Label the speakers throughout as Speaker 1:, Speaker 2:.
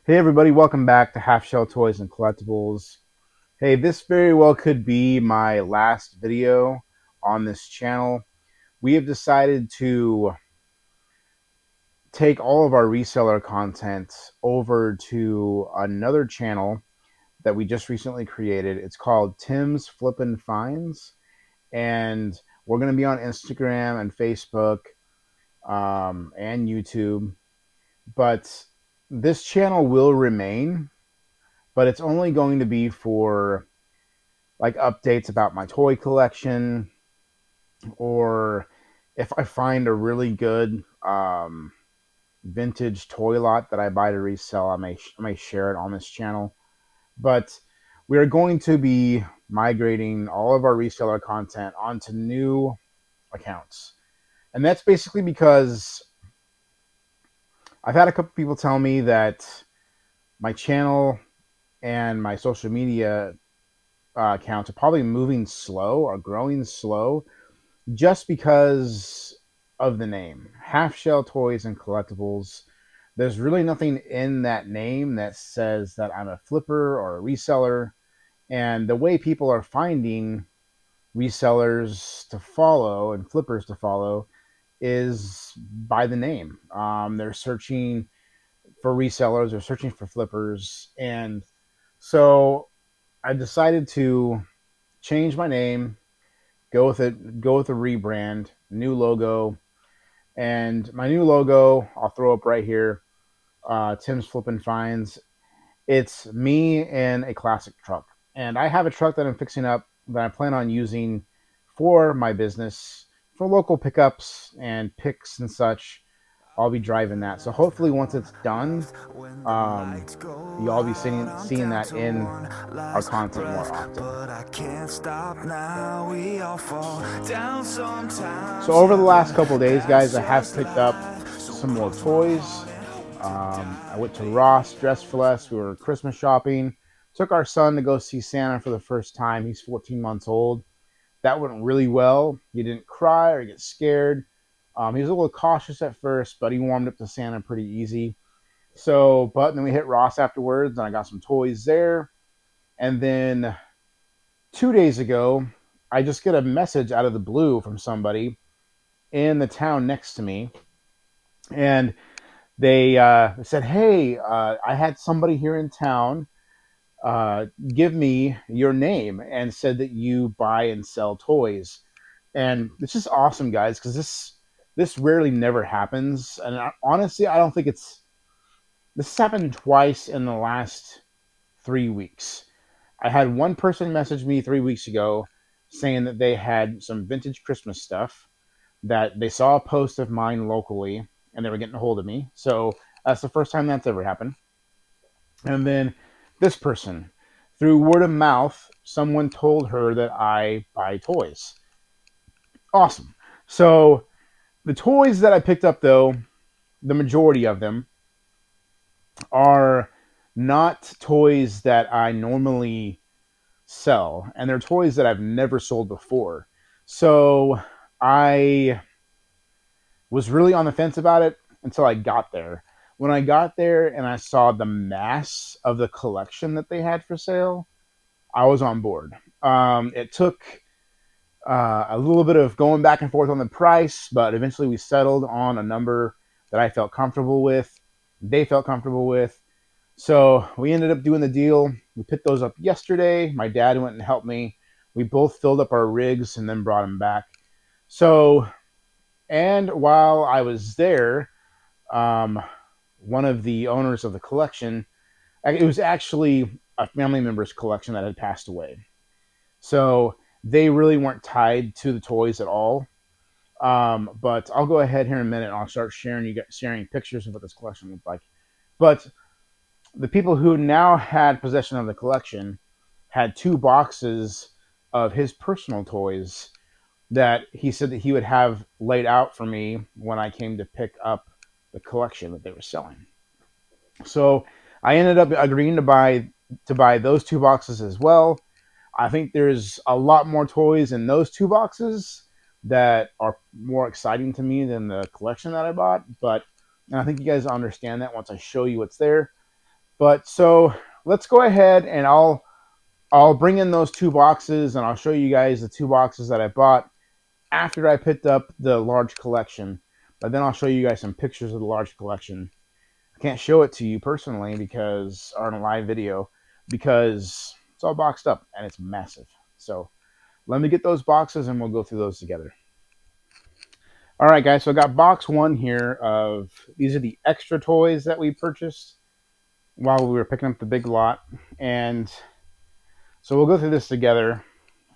Speaker 1: Hey everybody, welcome back to Halfshelltoys and Collectibles. Hey, this very well could be my last video on this channel. We have decided to take all of our reseller content over to another channel that we just recently created. It's called Tim's Flippin' Finds, and we're going to be on Instagram and Facebook and YouTube. But this channel will remain, but it's only going to be for like updates about my toy collection, or if I find a really good vintage toy lot that I buy to resell, I may share it on this channel. But we are going to be migrating all of our reseller content onto new accounts, and that's basically because I've had a couple people tell me that my channel and my social media accounts are probably moving slow or growing slow just because of the name Halfshelltoys and Collectibles. There's really nothing in that name that says that I'm a flipper or a reseller. And the way people are finding resellers to follow and flippers to follow is by the name. They're searching for resellers, they're searching for flippers. And so I decided to change my name, go with a rebrand, new logo. And my new logo, I'll throw up right here. Tim's Flippin' Finds. It's me in a classic truck, and I have a truck that I'm fixing up that I plan on using for my business for local pickups and picks and such. I'll be driving that. So hopefully, once it's done, um, y'all be seeing that in our content more often. So over the last couple of days, guys, I have picked up some more toys. I went to Ross Dress for Less. We were Christmas shopping. Took our son to go see Santa for the first time. He's 14 months old. That went really well. He didn't cry or get scared. He was a little cautious at first, but he warmed up to Santa pretty easy. But then we hit Ross afterwards, and I got some toys there. And then 2 days ago, I just get a message out of the blue from somebody in the town next to me, and they said, "Hey, I had somebody here in town give me your name and said that you buy and sell toys." And it's just awesome, guys, because this rarely never happens. And honestly, I don't think this has happened twice in the last 3 weeks. I had one person message me 3 weeks ago saying that they had some vintage Christmas stuff, that they saw a post of mine locally and they were getting a hold of me. So that's the first time that's ever happened. And then this person, through word of mouth, someone told her that I buy toys. Awesome. So the toys that I picked up, though, the majority of them are not toys that I normally sell, and they're toys that I've never sold before. So I was really on the fence about it until I got there. When I got there and I saw the mass of the collection that they had for sale, I was on board. It took a little bit of going back and forth on the price, but eventually we settled on a number that I felt comfortable with. They felt comfortable with. So we ended up doing the deal. We picked those up yesterday. My dad went and helped me. We both filled up our rigs and then brought them back. So, and while I was there, um, one of the owners of the collection, it was actually a family member's collection that had passed away. So they really weren't tied to the toys at all. But I'll go ahead here in a minute and I'll start sharing pictures of what this collection looked like. But the people who now had possession of the collection had two boxes of his personal toys that he said that he would have laid out for me when I came to pick up the collection that they were selling. So I ended up agreeing to buy those two boxes as well. I think there's a lot more toys in those two boxes that are more exciting to me than the collection that I bought. But I think you guys understand that once I show you what's there. But so let's go ahead and I'll bring in those 2 boxes and I'll show you guys the 2 boxes that I bought after I picked up the large collection. But then I'll show you guys some pictures of the large collection. I can't show it to you personally because on a live video because it's all boxed up and it's massive. So let me get those boxes and we'll go through those together. All right, guys. So I got box 1 here of these are the extra toys that we purchased while we were picking up the big lot, and so we'll go through this together.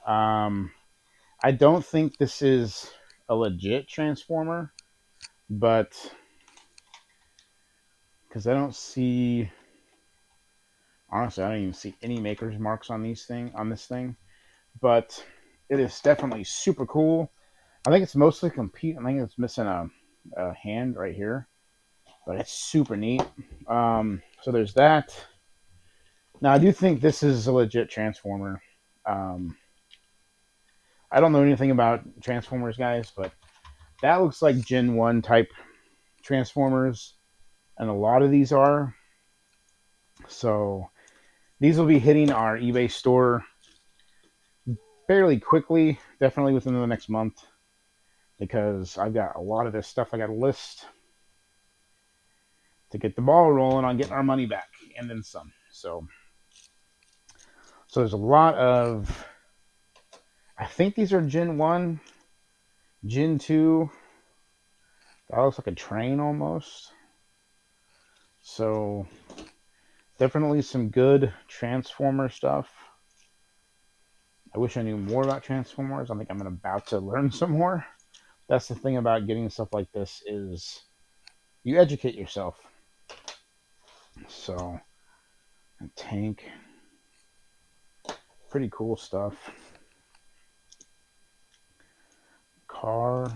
Speaker 1: I don't think this is a legit transformer, but because I don't see, honestly, I don't even see any maker's marks on this thing, but it is definitely super cool. I think it's mostly complete. I think it's missing a hand right here, but it's super neat. So there's that. Now I do think this is a legit transformer. Um, I don't know anything about Transformers, guys, but that looks like Gen 1 type Transformers, and a lot of these are. So these will be hitting our eBay store fairly quickly, definitely within the next month, because I've got a lot of this stuff I got to list to get the ball rolling on getting our money back and then some. So there's a lot of, I think these are Gen 1, Gen 2. That looks like a train almost. So definitely some good Transformer stuff. I wish I knew more about Transformers. I think I'm about to learn some more. That's the thing about getting stuff like this is you educate yourself. So, a tank. Pretty cool stuff. Car.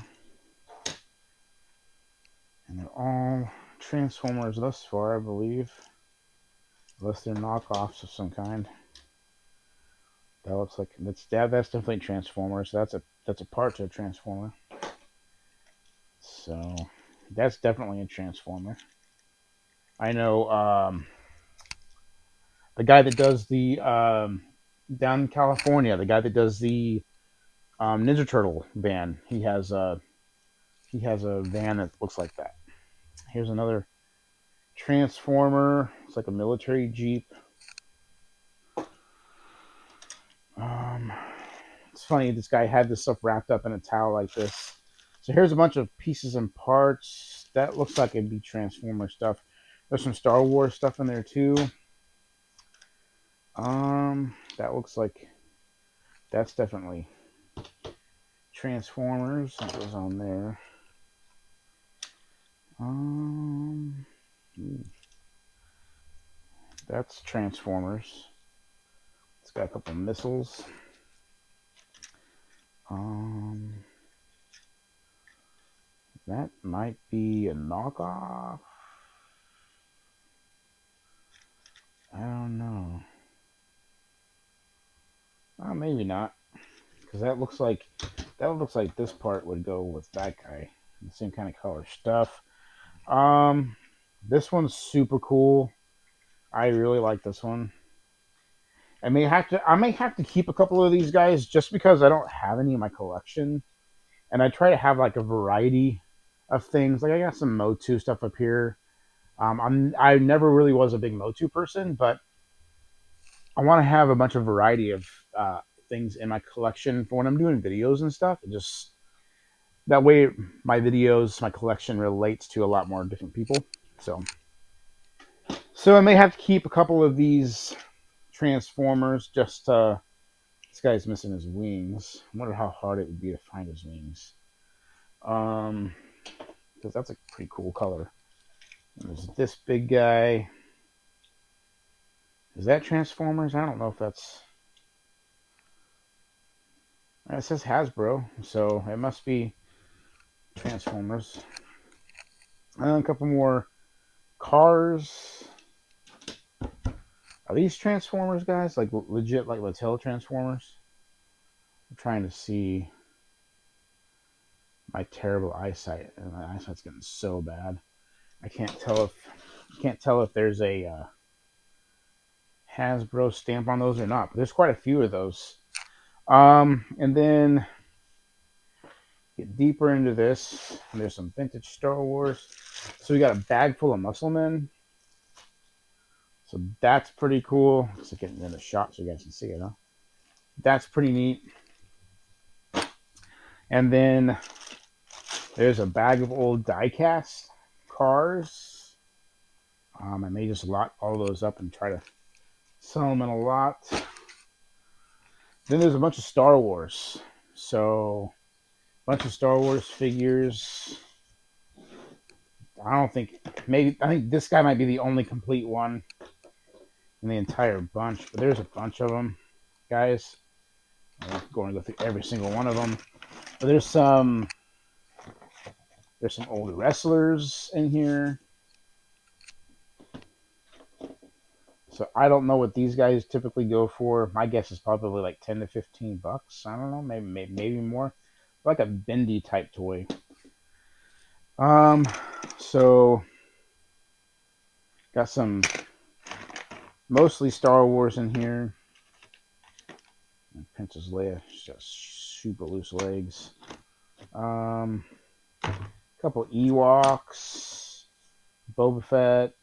Speaker 1: And they're all Transformers thus far, I believe. Unless they're knockoffs of some kind. That looks like that's definitely Transformers. That's a part to a Transformer. So that's definitely a Transformer. I know the guy that does the down in California, the guy that does the Ninja Turtle van. He has a van that looks like that. Here's another Transformer. It's like a military jeep. It's funny, this guy had this stuff wrapped up in a towel like this. So here's a bunch of pieces and parts. That looks like it'd be Transformer stuff. There's some Star Wars stuff in there too. That looks like that's definitely Transformers. That goes on there. That's Transformers. It's got a couple of missiles. That might be a knockoff. I don't know. Maybe not, because that looks like this part would go with that guy. The same kind of color stuff. This one's super cool. I really like this one. I may have to keep a couple of these guys just because I don't have any in my collection, and I try to have like a variety of things. Like I got some Motu stuff up here. I never really was a big Motu person, but I want to have a bunch of variety of things in my collection for when I'm doing videos and stuff. It just that way my videos, my collection relates to a lot more different people. So I may have to keep a couple of these Transformers. Just this guy's missing his wings. I wonder how hard it would be to find his wings. Because that's a pretty cool color. And there's this big guy. Is that Transformers? I don't know if that's. It says Hasbro, so it must be Transformers. And a couple more cars. Are these Transformers, guys? Like legit, like Mattel Transformers? I'm trying to see my terrible eyesight, and my eyesight's getting so bad. I can't tell if there's a Hasbro stamp on those or not, but there's quite a few of those. And then get deeper into this, and there's some vintage Star Wars. So we got a bag full of muscle men. So that's pretty cool. Let's get in the shot so you guys can see it, huh? That's pretty neat. And then there's a bag of old die-cast cars. I may just lock all those up and try to sell them in a lot. Then there's a bunch of Star Wars. So, a bunch of Star Wars figures. I think this guy might be the only complete one in the entire bunch, but there's a bunch of them, guys. I'm going to go through every single one of them. But there's some old wrestlers in here. So I don't know what these guys typically go for. My guess is probably like 10 to 15 bucks. I don't know, maybe more. Like a bendy type toy. So got some mostly Star Wars in here. Princess Leia, just super loose legs. Couple Ewoks, Boba Fett,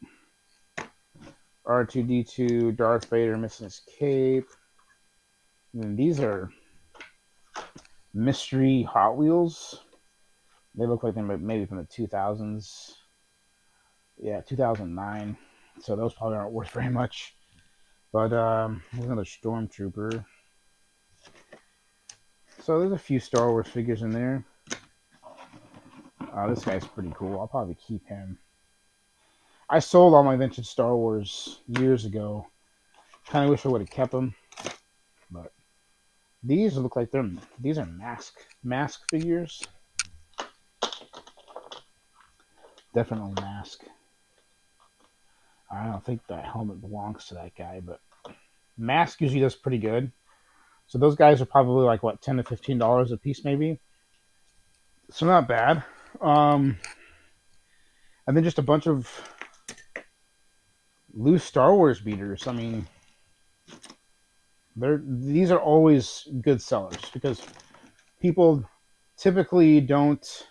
Speaker 1: R2-D2, Darth Vader missing his cape. And these are mystery Hot Wheels. They look like they're maybe from the 2000s. Yeah, 2009. So those probably aren't worth very much. But there's another Stormtrooper. So there's a few Star Wars figures in there. This guy's pretty cool. I'll probably keep him. I sold all my vintage Star Wars years ago. Kind of wish I would have kept them. But these look like these are mask figures. Definitely mask. I don't think that helmet belongs to that guy, but mask usually does pretty good. So those guys are probably like what, $10 to $15 a piece, maybe. So not bad. And then just a bunch of loose Star Wars beaters. I mean, these are always good sellers because people typically don't.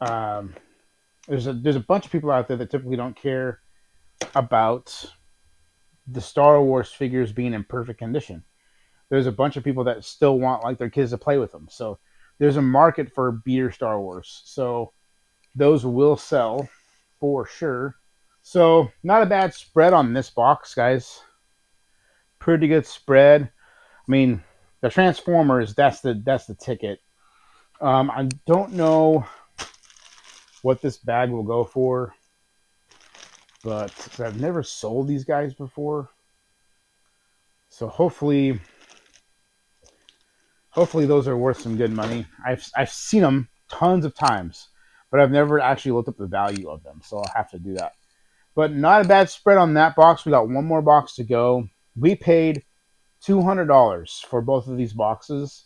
Speaker 1: There's a bunch of people out there that typically don't care about the Star Wars figures being in perfect condition. There's a bunch of people that still want like their kids to play with them. So there's a market for beater Star Wars. So those will sell for sure. So not a bad spread on this box, guys. Pretty good spread. I mean, the Transformers, that's the ticket. I don't know what this bag will go for, but I've never sold these guys before. So hopefully those are worth some good money. I've seen them tons of times, but I've never actually looked up the value of them, so I'll have to do that. But not a bad spread on that box. We got one more box to go. We paid $200 for both of these boxes.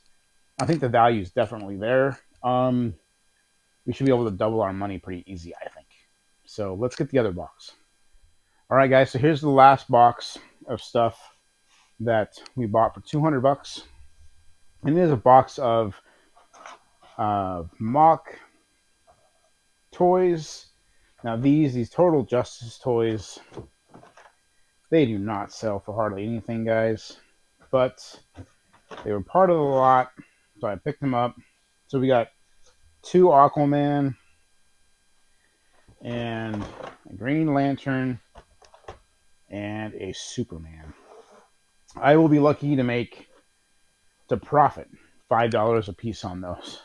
Speaker 1: I think the value is definitely there. We should be able to double our money pretty easy, I think. So let's get the other box. All right, guys. So here's the last box of stuff that we bought for 200 bucks. And it is a box of mock toys. Now these Total Justice toys, they do not sell for hardly anything, guys. But they were part of the lot, so I picked them up. So we got 2 Aquaman and a Green Lantern and a Superman. I will be lucky to profit $5 a piece on those.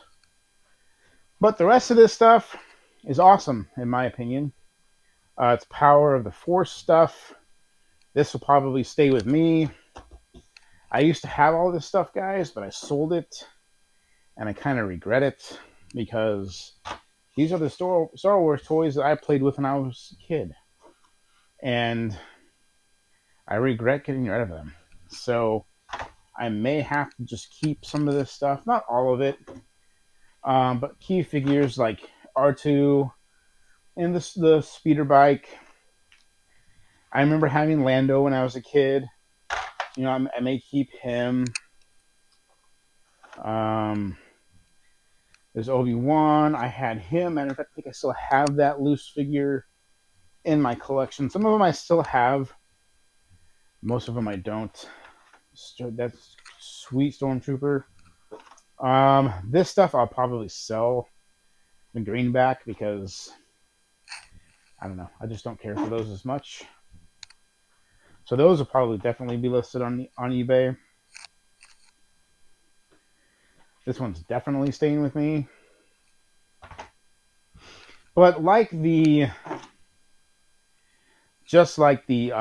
Speaker 1: But the rest of this stuff is awesome, in my opinion. It's Power of the Force stuff. This will probably stay with me. I used to have all this stuff, guys, but I sold it, and I kind of regret it because these are the Star Wars toys that I played with when I was a kid, and I regret getting rid of them. So I may have to just keep some of this stuff, not all of it, but key figures like R2 and the speeder bike. I remember having Lando when I was a kid. You know, I may keep him. Um, there's Obi-Wan. I had him. And in fact, I think I still have that loose figure in my collection. Some of them I still have. Most of them I don't. That's sweet Stormtrooper. This stuff I'll probably sell the greenback because I don't know. I just don't care for those as much. So those will probably definitely be listed on eBay. This one's definitely staying with me. But just like the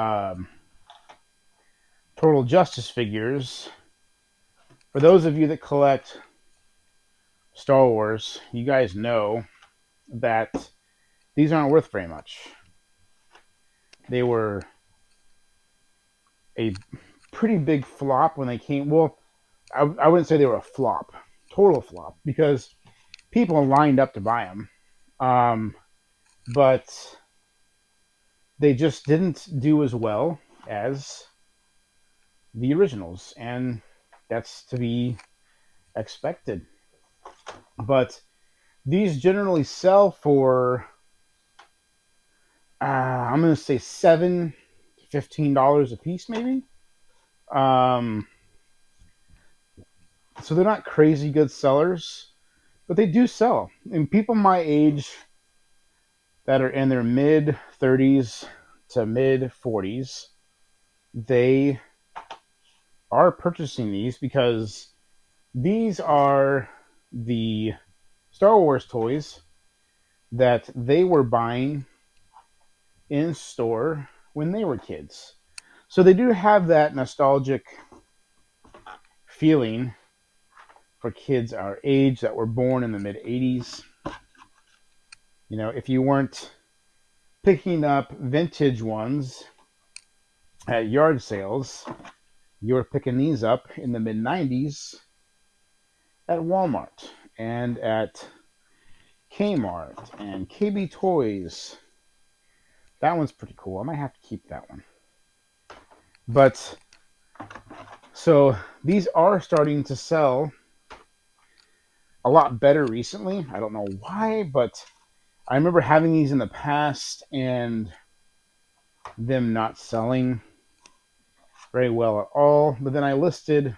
Speaker 1: Total Justice figures, for those of you that collect Star Wars, you guys know that these aren't worth very much. They were a pretty big flop when they came. Well, I wouldn't say they were a flop, total flop, because people lined up to buy them. But they just didn't do as well as the originals, and that's to be expected. But these generally sell for, I'm going to say $7 to $15 a piece, maybe. So they're not crazy good sellers, but they do sell. And people my age that are in their mid 30s to mid 40s, they are purchasing these because these are the Star Wars toys that they were buying in store when they were kids. So they do have that nostalgic feeling for kids our age that were born in the mid 80s. You know, if you weren't picking up vintage ones at yard sales, you were picking these up in the mid 90s at Walmart and at Kmart and KB Toys. That one's pretty cool. I might have to keep that one. But so these are starting to sell a lot better recently. I don't know why, but I remember having these in the past and them not selling very well at all. But then I listed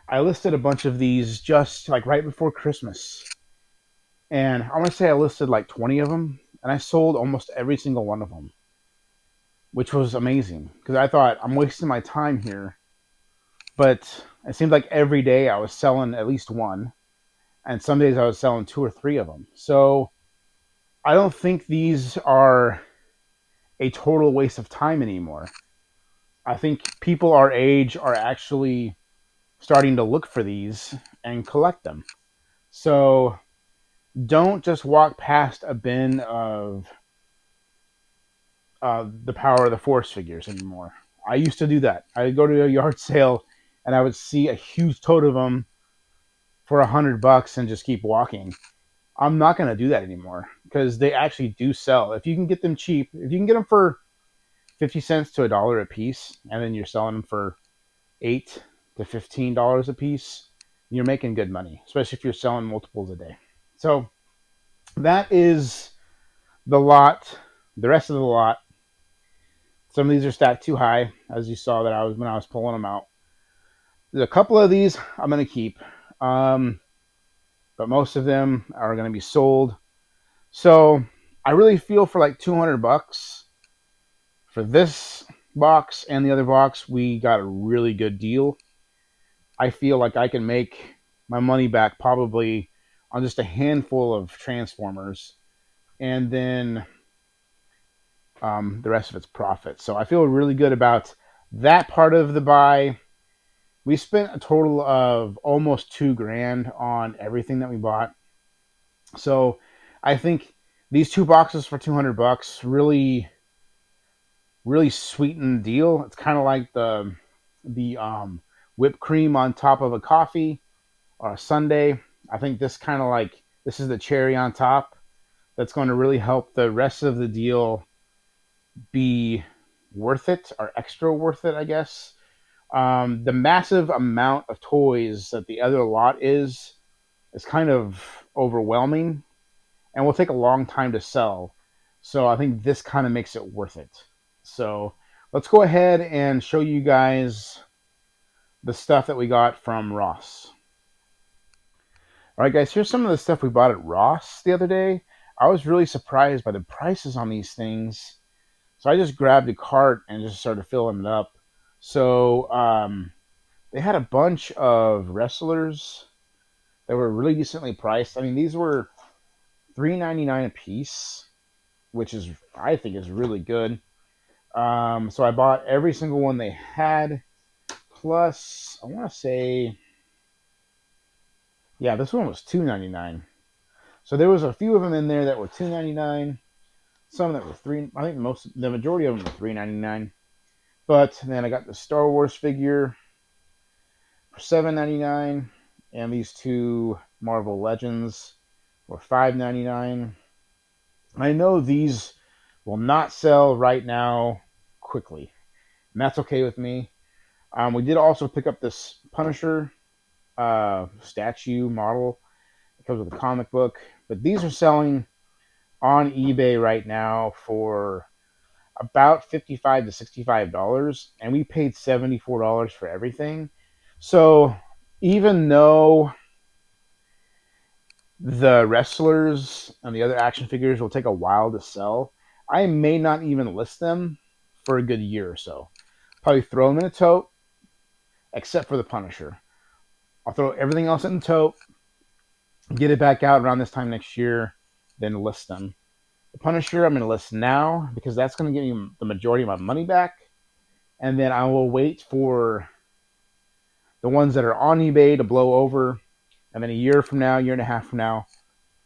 Speaker 1: a bunch of these just like right before Christmas. And I want to say I listed like 20 of them, and I sold almost every single one of them, which was amazing because I thought I'm wasting my time here. But it seemed like every day I was selling at least one, and some days I was selling 2 or 3 of them. So I don't think these are a total waste of time anymore. I think people our age are actually starting to look for these and collect them. So don't just walk past a bin of the Power of the Force figures anymore. I used to do that. I would go to a yard sale and I would see a huge tote of them for $100 and just keep walking. I'm not going to do that anymore because they actually do sell. If you can get them cheap, if you can get them for 50 cents to $1 a piece, and then you're selling them for $8 to $15 a piece, you're making good money, especially if you're selling multiples a day. So that is the lot. The rest of the lot. Some of these are stacked too high, as you saw that when I was pulling them out. There's a couple of these I'm going to keep, but most of them are going to be sold. So I really feel for like $200 for this box and the other box, we got a really good deal. I feel like I can make my money back probably on just a handful of Transformers, and then the rest of its profit. So I feel really good about that part of the buy. We spent a total of almost $2,000 on everything that we bought. So I think these 2 boxes for $200 really, really sweeten the deal. It's kind of like the whipped cream on top of a coffee or a sundae. I think this is the cherry on top that's going to really help the rest of the deal be worth it, or extra worth it, I guess. The massive amount of toys that the other lot is kind of overwhelming and will take a long time to sell. So I think this kind of makes it worth it. So let's go ahead and show you guys the stuff that we got from Ross. All right, guys, here's some of the stuff we bought at Ross the other day. I was really surprised by the prices on these things. So I just grabbed a cart and just started filling it up. So they had a bunch of wrestlers that were really decently priced. I mean, these were $3.99 a piece, which is, I think, is really good. So I bought every single one they had. Plus, I want to say, yeah, this one was $2.99. So there was a few of them in there that were $2.99. Some that were three. I think the majority of them were $3.99. But then I got the Star Wars figure for $7.99, and these two Marvel Legends were $5.99. I know these will not sell right now quickly, and that's okay with me. We did also pick up this Punisher statue model. It comes with a comic book, but these are selling on eBay right now for about $55 to $65, and we paid $74 for everything. So even though the wrestlers and the other action figures will take a while to sell, I may not even list them for a good year or so. Probably throw them in a tote, except for the Punisher. I'll throw everything else in the tote, get it back out around this time next year, then list them. The Punisher I'm going to list now because that's going to give me the majority of my money back. And then I will wait for the ones that are on eBay to blow over. And then a year from now, year and a half from now,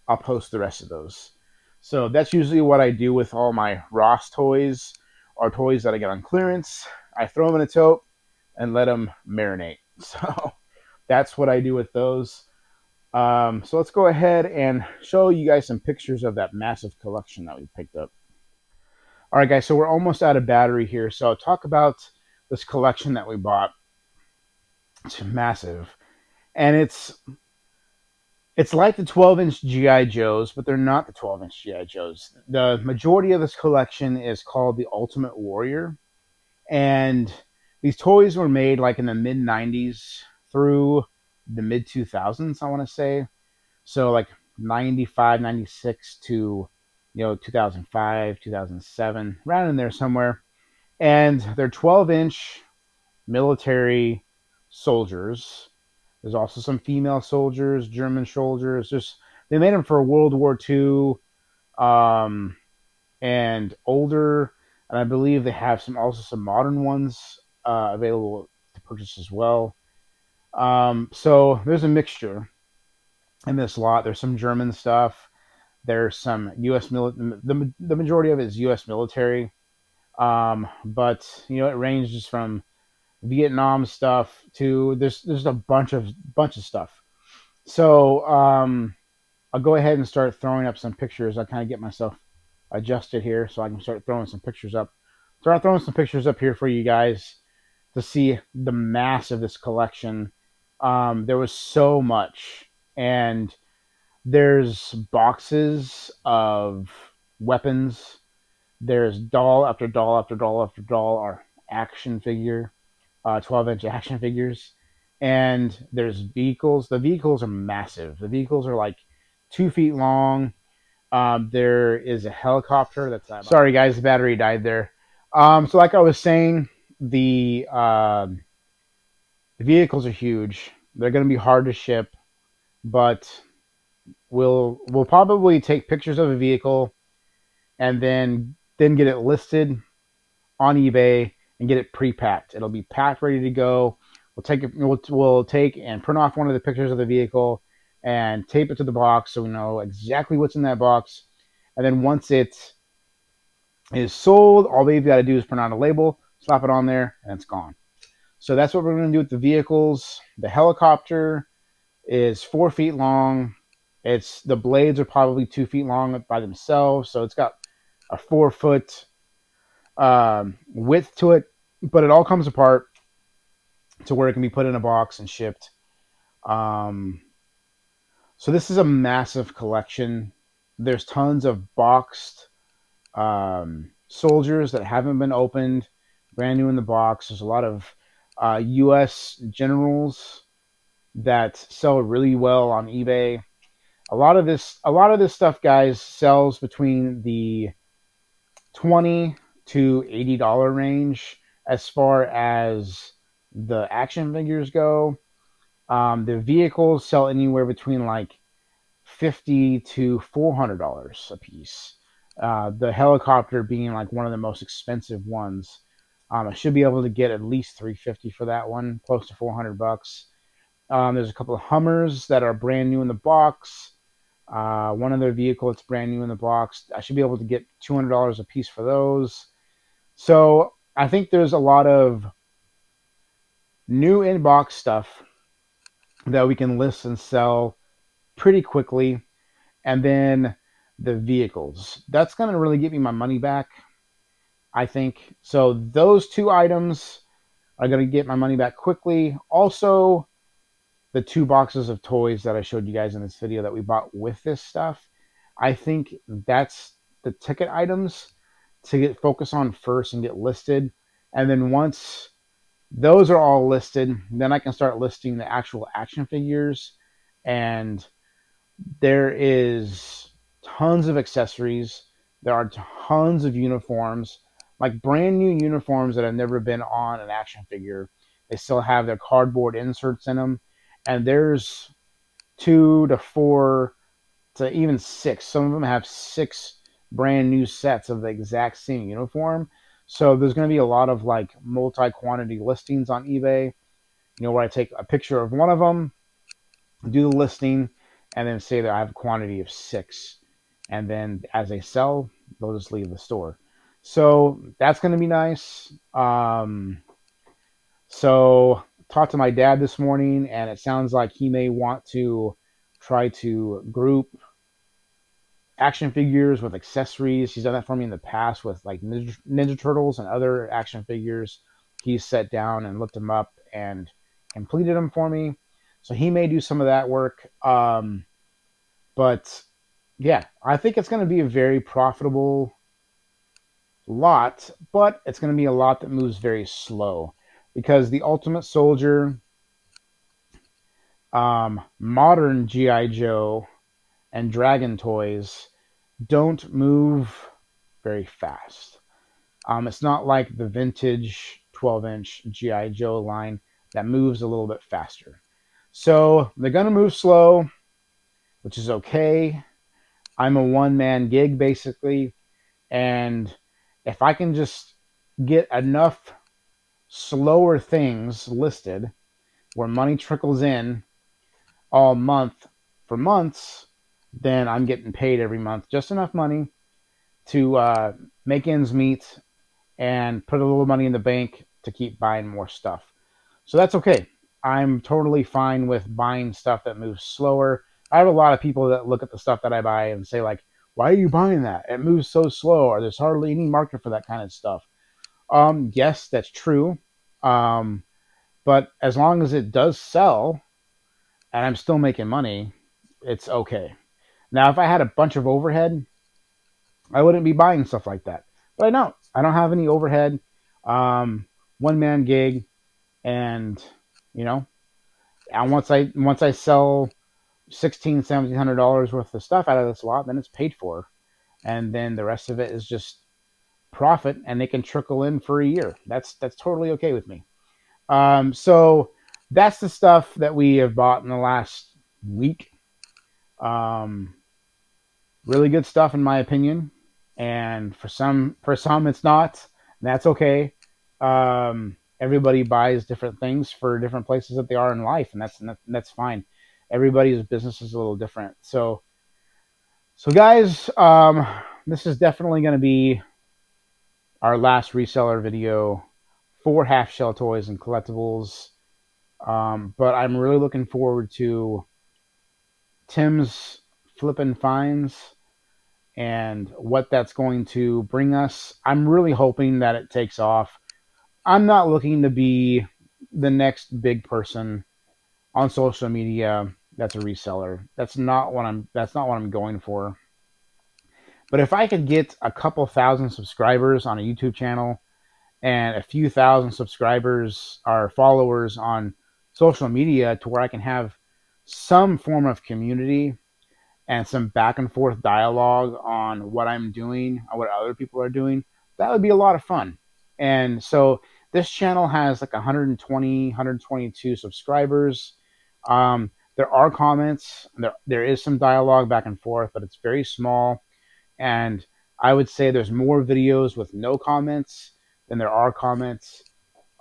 Speaker 1: I'll post the rest of those. So that's usually what I do with all my Ross toys or toys that I get on clearance. I throw them in a tote and let them marinate. So that's what I do with those. So let's go ahead and show you guys some pictures of that massive collection that we picked up. All right, guys, so we're almost out of battery here. So I'll talk about this collection that we bought. It's massive. And it's like the 12-inch GI Joes, but they're not the 12-inch GI Joes. The majority of this collection is called the Ultimate Warrior, and these toys were made like in the mid 90s through the mid 2000s, I want to say. So like 95, 96 to 2005, 2007, around in there somewhere. And they're 12-inch military soldiers. There's also some female soldiers, German soldiers. They made them for World War II and older, and I believe they have some modern ones available to purchase as well. So there's a mixture in this lot. There's some German stuff. There's some U.S. the majority of it is U.S. military, but it ranges from Vietnam stuff to there's a bunch of stuff. So I'll go ahead and start throwing up some pictures. I kind of get myself adjusted here so I can start throwing some pictures up. Start throwing some pictures up here for you guys to see the mass of this collection. There was so much, and there's boxes of weapons. There's doll after doll after doll after doll, or action figure, 12-inch action figures. And there's vehicles. The vehicles are massive. The vehicles are like 2 feet long. There is a helicopter that's... Sorry, guys, the battery died there. So like I was saying, the vehicles are huge. They're going to be hard to ship, but we'll probably take pictures of a vehicle and then get it listed on eBay and get it pre-packed. It'll be packed, ready to go. We'll take and print off one of the pictures of the vehicle and tape it to the box so we know exactly what's in that box. And then once it is sold, all they've got to do is print out a label, slap it on there, and it's gone. So that's what we're going to do with the vehicles. The helicopter is 4 feet long. The blades are probably 2 feet long by themselves, so it's got a 4 foot width to it, but it all comes apart to where it can be put in a box and shipped. Um, so this is a massive collection. There's tons of boxed soldiers that haven't been opened, brand new in the box. There's a lot of U.S. generals that sell really well on eBay. A lot of this stuff, guys, sells between the $20 to $80 range as far as the action figures go. The vehicles sell anywhere between like $50 to $400 a piece. The helicopter being like one of the most expensive ones. I should be able to get at least $350 for that one, close to $400. There's a couple of Hummers that are brand new in the box. One other vehicle that's brand new in the box. I should be able to get $200 a piece for those. So I think there's a lot of new in-box stuff that we can list and sell pretty quickly. And then the vehicles. That's going to really get me my money back, I think. So those two items are going to get my money back quickly. Also, the 2 boxes of toys that I showed you guys in this video that we bought with this stuff. I think that's the ticket items to get focus on first and get listed. And then once those are all listed, then I can start listing the actual action figures. And there is tons of accessories. There are tons of uniforms, like brand new uniforms that have never been on an action figure. They still have their cardboard inserts in them. And there's 2 to 4 to even 6. Some of them have 6 brand new sets of the exact same uniform. So there's going to be a lot of like multi-quantity listings on eBay, where I take a picture of one of them, do the listing, and then say that I have a quantity of 6. And then as they sell, they'll just leave the store. So that's going to be nice. So talked to my dad this morning, and it sounds like he may want to try to group action figures with accessories. He's done that for me in the past with like Ninja Turtles and other action figures. He's sat down and looked them up and completed them for me. So he may do some of that work. But yeah, I think it's going to be a very profitable lot, but it's going to be a lot that moves very slow because the Ultimate Soldier, modern G.I. Joe, and Dragon toys don't move very fast. It's not like the vintage 12-inch G.I. Joe line that moves a little bit faster. So they're going to move slow, which is okay. I'm a one-man gig, basically. And if I can just get enough slower things listed where money trickles in all month for months, then I'm getting paid every month just enough money to make ends meet and put a little money in the bank to keep buying more stuff. So that's okay. I'm totally fine with buying stuff that moves slower. I have a lot of people that look at the stuff that I buy and say, like, why are you buying that? It moves so slow, or there's hardly any market for that kind of stuff. Yes, that's true. But as long as it does sell and I'm still making money, it's okay. Now, if I had a bunch of overhead, I wouldn't be buying stuff like that. But I don't. I don't have any overhead. One man gig, and you know, and once I sell $1,700 worth of stuff out of this lot, then it's paid for, and then the rest of it is just profit, and they can trickle in for a year. That's totally okay with me. So that's the stuff that we have bought in the last week. Um, really good stuff in my opinion, and for some it's not. That's okay. Everybody buys different things for different places that they are in life, and that's fine. Everybody's business is a little different. So guys, this is definitely going to be our last reseller video for Halfshelltoys and Collectibles. But I'm really looking forward to Tim's flippin' finds. and what that's going to bring us. I'm really hoping that it takes off. I'm not looking to be the next big person on social media that's a reseller. That's not what I'm going for. But if I could get a couple thousand subscribers on a YouTube channel and a few thousand subscribers or followers on social media to where I can have some form of community and some back and forth dialogue on what I'm doing or what other people are doing, that would be a lot of fun. And so this channel has like 120, 122 subscribers. There are comments, there is some dialogue back and forth, but it's very small. And I would say there's more videos with no comments than there are comments.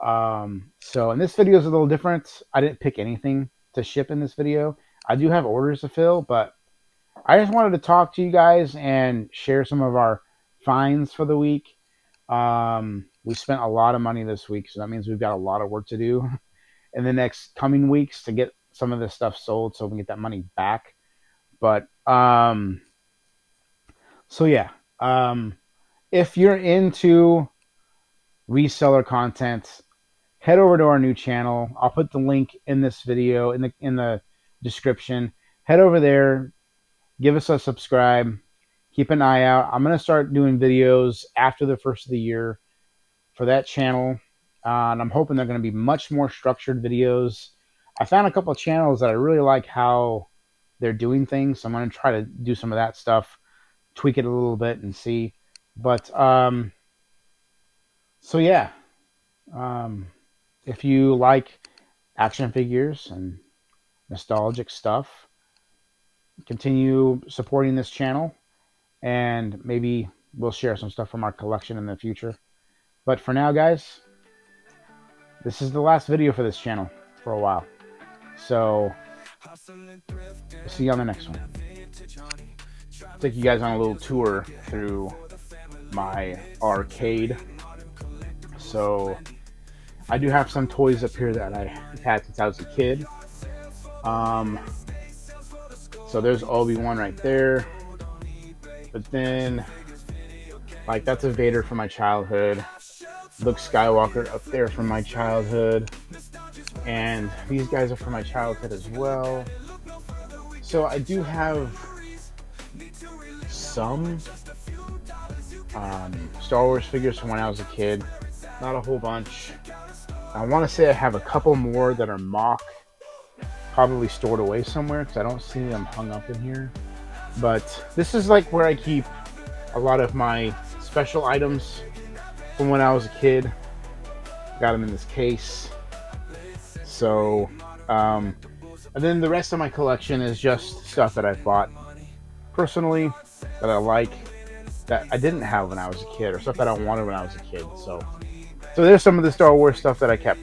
Speaker 1: And this video is a little different. I didn't pick anything to ship in this video. I do have orders to fill, but I just wanted to talk to you guys and share some of our finds for the week. We spent a lot of money this week, so that means we've got a lot of work to do in the next coming weeks to get some of this stuff sold so we can get that money back. But so yeah, if you're into reseller content, head over to our new channel. I'll put the link in this video in the description. Head over there, give us a subscribe, keep an eye out. I'm going to start doing videos after the first of the year for that channel. And I'm hoping they're going to be much more structured videos. I found a couple of channels that I really like how they're doing things. So I'm going to try to do some of that stuff, tweak it a little bit and see. But so yeah, if you like action figures and nostalgic stuff, continue supporting this channel, and maybe we'll share some stuff from our collection in the future. But for now, guys, this is the last video for this channel for a while. So we'll see you on the next one. I'll take you guys on a little tour through my arcade. So I do have some toys up here that I've had since I was a kid. So there's Obi-Wan right there. But then, like, that's a Vader from my childhood. Luke Skywalker up there from my childhood. And these guys are from my childhood as well. So I do have some Star Wars figures from when I was a kid. Not a whole bunch. I want to say I have a couple more that are mock, probably stored away somewhere because I don't see them hung up in here. But this is like where I keep a lot of my special items from when I was a kid. Got them in this case. So, and then the rest of my collection is just stuff that I bought personally that I like, that I didn't have when I was a kid, or stuff that I wanted when I was a kid. So there's some of the Star Wars stuff that I kept.